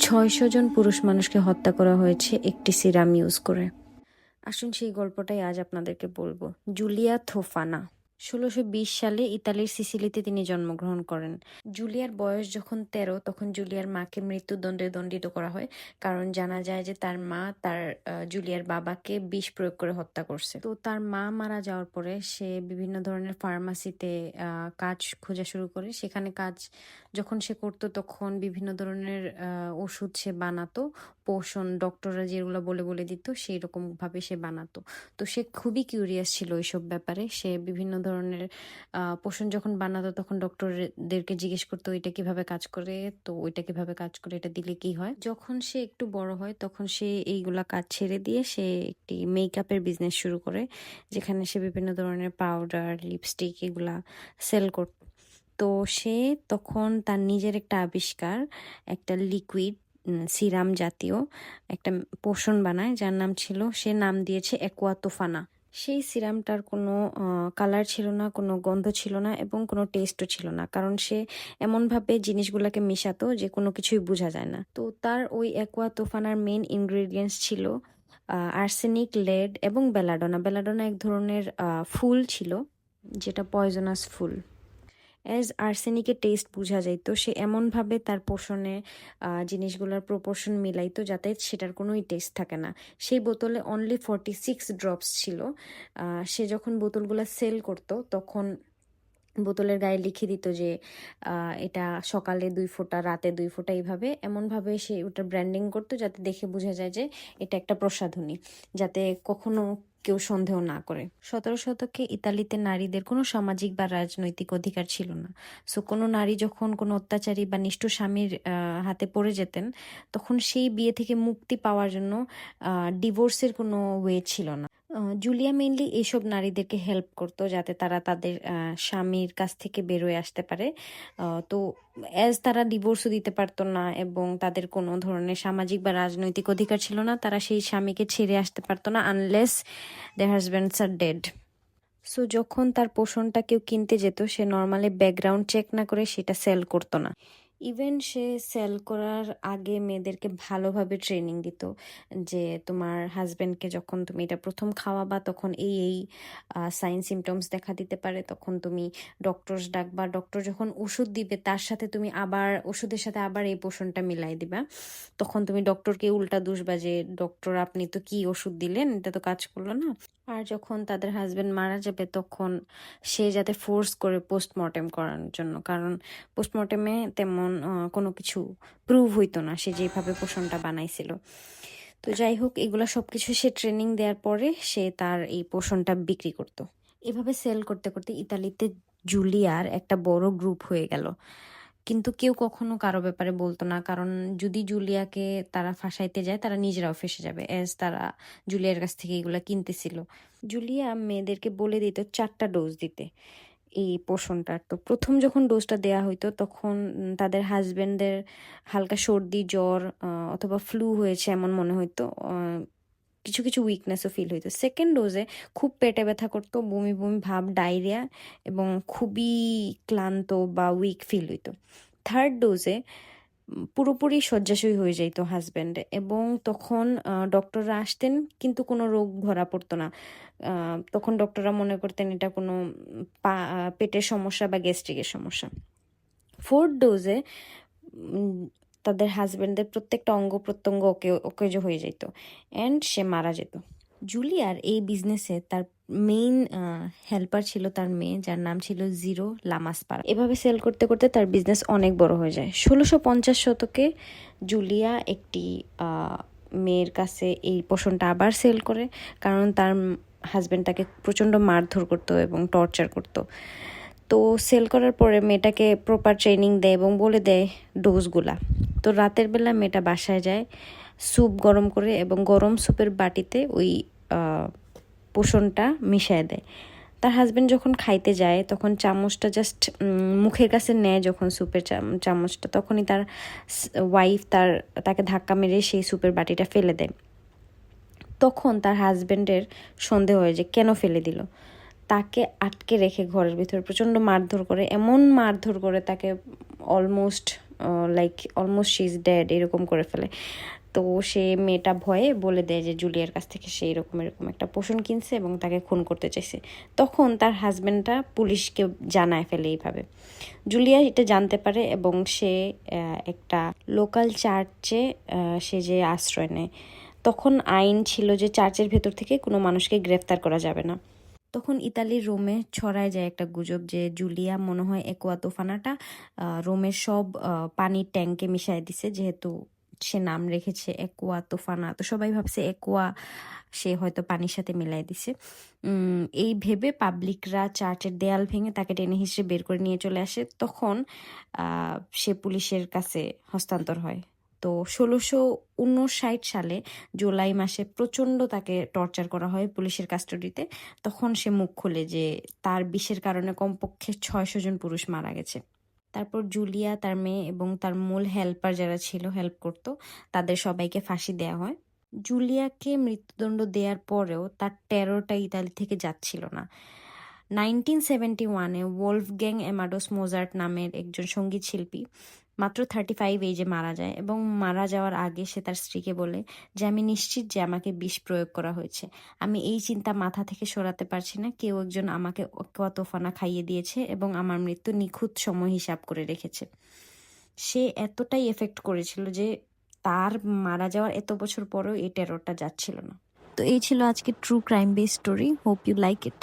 600 জন পুরুষ মানুষকে হত্যা করা হয়েছে একটি সিরাম ইউজ করে। আসুন সেই গল্পটাই আজ আপনাদেরকে বলবো। জুলিয়া থোফানা 1620 সালে ইতালির সিসিলিতে তিনি জন্মগ্রহণ করেন। জুলিয়ার বয়স যখন 13 তখন জুলিয়ার মাকে মৃত্যুদণ্ডে দণ্ডিত করা হয়, কারণ জানা যায় যে তার মা জুলিয়ার বাবাকে বিষ প্রয়োগ করে হত্যা করছে। তো তার মা মারা যাওয়ার পরে সে বিভিন্ন ধরনের ফার্মাসিতে কাজ খোঁজা শুরু করে। সেখানে কাজ যখন সে করতো তখন বিভিন্ন ধরনের ওষুধ সে বানাতো, পোষণ ডক্টররা যেগুলো বলে বলে দিত সেই রকম ভাবে সে বানাতো। তো সে খুবই কিউরিয়াস ছিল এইসব ব্যাপারে। সে বিভিন্ন ধরনের পোষণ যখন বানাতো তখন ডক্টরদেরকে জিজ্ঞেস করতো এটা কিভাবে কাজ করে, তো ওইটা কিভাবে কাজ করে, এটা দিলে কি হয়। যখন সে একটু বড় হয় তখন সে এইগুলা কাজ ছেড়ে দিয়ে সে একটি মেকআপের বিজনেস শুরু করে, যেখানে সে বিভিন্ন ধরনের পাউডার, লিপস্টিক এগুলা সেল করত। তো সে তখন তার নিজের একটা আবিষ্কার, একটা লিকুইড সিরাম জাতীয় একটা পোষণ বানায়, যার নাম ছিল, সে নাম দিয়েছে অ্যাকুয়াতোফানা। সেই সিরামটার কোনো কালার ছিল না, কোনো গন্ধ ছিল না এবং কোনো টেস্টও ছিল না, কারণ সে এমনভাবে জিনিসগুলোকে মিশাতো যে কোনো কিছুই বোঝা যায় না। তো তার ওই অ্যাকুয়াতোফানার মেইন ইনগ্রেডিয়েন্টস ছিল আর্সেনিক, লেড এবং বেলাডোনা। বেলাডোনা এক ধরনের ফুল ছিল, যেটা পয়জনাস ফুল। অ্যাজ আর্সেনিকের টেস্ট বোঝা যাইতো, সে এমনভাবে তার পোষণে জিনিসগুলোর প্রপোর্শন মিলাইতো যাতে সেটার কোনোই টেস্ট থাকে না। সেই বোতলে অনলি 46 ড্রপস ছিল। সে যখন বোতলগুলো সেল করতো তখন বোতলের গায়ে লিখে দিত যে এটা সকালে 2 ফোঁটা, রাতে 2 ফোঁটা, এইভাবে এমনভাবে সে ওটা ব্র্যান্ডিং করতো যাতে দেখে বোঝা যায় যে এটা একটা প্রসাধনী, যাতে কখনো কেউ সন্দেহ না করে। 17 শতকে ইতালিতে নারীদের কোনো সামাজিক বা রাজনৈতিক অধিকার ছিল না। সো কোনো নারী যখন কোনো অত্যাচারী বা নিষ্ঠুর স্বামীর হাতে পড়ে যেতেন, তখন সেই বিয়ে থেকে মুক্তি পাওয়ার জন্য ডিভোর্সের কোনো ওয়ে ছিল না। জুলিয়া মেইনলি এইসব নারীদেরকে হেল্প করতো যাতে তারা তাদের স্বামীর কাছ থেকে বেরোয় আসতে পারে। তো অ্যাজ তারা ডিভোর্সও দিতে পারতো না এবং তাদের কোনো ধরনের সামাজিক বা রাজনৈতিক অধিকার ছিল না, তারা সেই স্বামীকে ছেড়ে আসতে পারতো না আনলেস দেয়ার হাজব্যান্ডস আর ডেড। সো যখন তার পোষণটা কেউ কিনতে যেত, সে নর্মালি ব্যাকগ্রাউন্ড চেক না করে সেটা সেল করতো না। ইভেন সে সেল করার আগে মেয়েদেরকে ভালোভাবে ট্রেনিং দিত যে তোমার হাজব্যান্ডকে যখন তুমি এটা প্রথম খাওয়াবা তখন এই এই সাইন সিমটমস দেখা দিতে পারে, তখন তুমি ডক্টরস ডাকবা, ডক্টর যখন ওষুধ দিবে তার সাথে তুমি আবার ওষুধের সাথে আবার এই পোষণটা মিলাই দিবা। তখন তুমি ডক্টরকে উল্টা দুষবা যে ডক্টর আপনি তো কি ওষুধ দিলেন, এটা তো কাজ করলো না। আর যখন তাদের হাজবেন্ড মারা যাবে তখন সে যাতে ফোর্স করে পোস্টমর্টেম করানোর জন্য, কারণ পোস্টমর্টেমে তেমন কোনো কিছু প্রুভ হইতো না সে যেভাবে পোষণটা বানাইছিল। তো যাই হোক, এগুলা সবকিছু সে ট্রেনিং দেওয়ার পরে সে তার এই পোষণটা বিক্রি করতো। এভাবে সেল করতে করতে ইতালিতে জুলিয়ার একটা বড় গ্রুপ হয়ে গেল, কিন্তু কেউ কখনো কারো ব্যাপারে বলতো না, কারণ যদি জুলিয়াকে তারা ফাঁসাইতে যায় তারা নিজেরাও ফেসে যাবে, এজ তারা জুলিয়ার কাছ থেকে এগুলা কিনতেছিল। জুলিয়া মেয়েদেরকে বলে দিত 4টা ডোজ দিতে এই পোষণটার। তো প্রথম যখন ডোজটা দেয়া হইতো তখন তাদের হাজবেন্ডদের হালকা সর্দি, জ্বর অথবা ফ্লু হয়েছে এমন মনে হইতো, কিছু কিছু উইকনেসও ফিল হইতো। সেকেন্ড ডোজে খুব পেটে ব্যথা করতো, বমি বমি ভাব, ডায়রিয়া এবং খুবই ক্লান্ত বা উইক ফিল হইতো। থার্ড ডোজে পুরোপুরি শয্যাশয়ী হয়ে যাইতো হাজব্যান্ড, এবং তখন ডক্টররা আসতেন কিন্তু কোনো রোগ ধরা পড়তো না। তখন ডক্টররা মনে করতেন এটা কোনো পেটের সমস্যা বা গ্যাস্ট্রিকের সমস্যা। ফোর্থ ডোজে তাদের হাজব্যান্ডদের প্রত্যেকটা অঙ্গ প্রত্যঙ্গ অকেজ হয়ে যেত অ্যান্ড সে মারা যেত। জুলিয়ার এই বিজনেসে তার মেইন হেল্পার ছিল তার মেয়ে, যার নাম ছিল জিরো লামাসপারা। এভাবে সেল করতে করতে তার বিজনেস অনেক বড় হয়ে যায়। 1650 শতকে জুলিয়া একটি মেয়ের কাছে এই পোষণটা আবার সেল করে, কারণ তার হাজব্যান্ড তাকে প্রচণ্ড মারধর করতো এবং টর্চার করতো। তো সেল করার পরে মেয়েটাকে প্রপার ট্রেনিং দেয় এবং বলে দেয় ডোজগুলা। তো রাতের বেলা মেয়েটা বাসায় যায়, স্যুপ গরম করে এবং গরম স্যুপের বাটিতে ওই পোষণটা মিশিয়ে দেয়। তার হাজব্যান্ড যখন খাইতে যায় তখন চামচটা জাস্ট মুখের কাছে নেয়, যখন স্যুপের চামচটা, তখনই তার ওয়াইফ তাকে ধাক্কা মেরে সেই স্যুপের বাটিটা ফেলে দেয়। তখন তার হাজব্যান্ডের সন্দেহ হয় যে কেন ফেলে দিল। তাকে আটকে রেখে ঘরের ভিতরে প্রচণ্ড মারধর করে, এমন মারধর করে তাকে almost like almost she is dead এরকম করে ফেলে। তো সে মেয়েটা ভয়ে বলে দেয় যে জুলিয়ার কাছ থেকে সে এরকম একটা পোষণ কিনছে এবং তাকে খুন করতে চাইছে। তখন তার হাজব্যান্ডটা পুলিশকে জানায় ফেলে এইভাবে। জুলিয়া এটা জানতে পারে এবং সে একটা লোকাল চার্চে সে যে আশ্রয় নেয়। তখন আইন ছিল যে চার্চের ভেতর থেকে কোনো মানুষকে গ্রেফতার করা যাবে না। তখন ইতালির রোমে ছড়ায় যায় একটা গুজব যে জুলিয়া মনে হয় একোয়া তোফানাটা রোমের সব পানির ট্যাঙ্কে মিশাই দিছে, যেহেতু সে নাম রেখেছে একোয়া তোফানা, তো সবাই ভাবছে একোয়া সে হয়তো পানির সাথে মিলাই দিছে। এই ভেবে পাবলিকরা চার্চের দেয়াল ভেঙে তাকে টেনে হিসেবে বের করে নিয়ে চলে আসে। তখন সে পুলিশের কাছে হস্তান্তর হয়। তো 1659 সালে জুলাই মাসে প্রচণ্ড তাকে টর্চার করা হয় পুলিশের কাস্টডিতে। তখন সে মুখ খোলে যে তার বিষের কারণে কমপক্ষে 600 জন পুরুষ মারা গেছে। তারপর জুলিয়া, তার মেয়ে এবং তার মূল হেল্পার যারা ছিল, হেল্প করত, তাদের সবাইকে ফাঁসি দেওয়া হয়। জুলিয়াকে মৃত্যুদণ্ড দেওয়ার পরেও তার টেরোরটা ইতালি থেকে যাচ্ছিল না। 1971-এ ওলফগ্যাং অ্যামাডোস মোজার্ট নামের একজন সঙ্গীত শিল্পী মাত্র 35 এজে মারা যায় এবং মারা যাওয়ার আগে সে তার স্ত্রীকে বলে যে আমি নিশ্চিত যে আমাকে বিষ প্রয়োগ করা হয়েছে। আমি এই চিন্তা মাথা থেকে সরাতে পারছি না। কেউ একজন আমাকে একোয়া তোফানা খাইয়ে দিয়েছে এবং আমার মৃত্যু নিখুঁত সময় হিসাব করে রেখেছে। সে এতটাই এফেক্ট করেছিল যে তার মারা যাওয়ার এত বছর পরেও এই টেররটা যাচ্ছিল না। তো এই ছিল আজকে true crime base story. Hope you like it.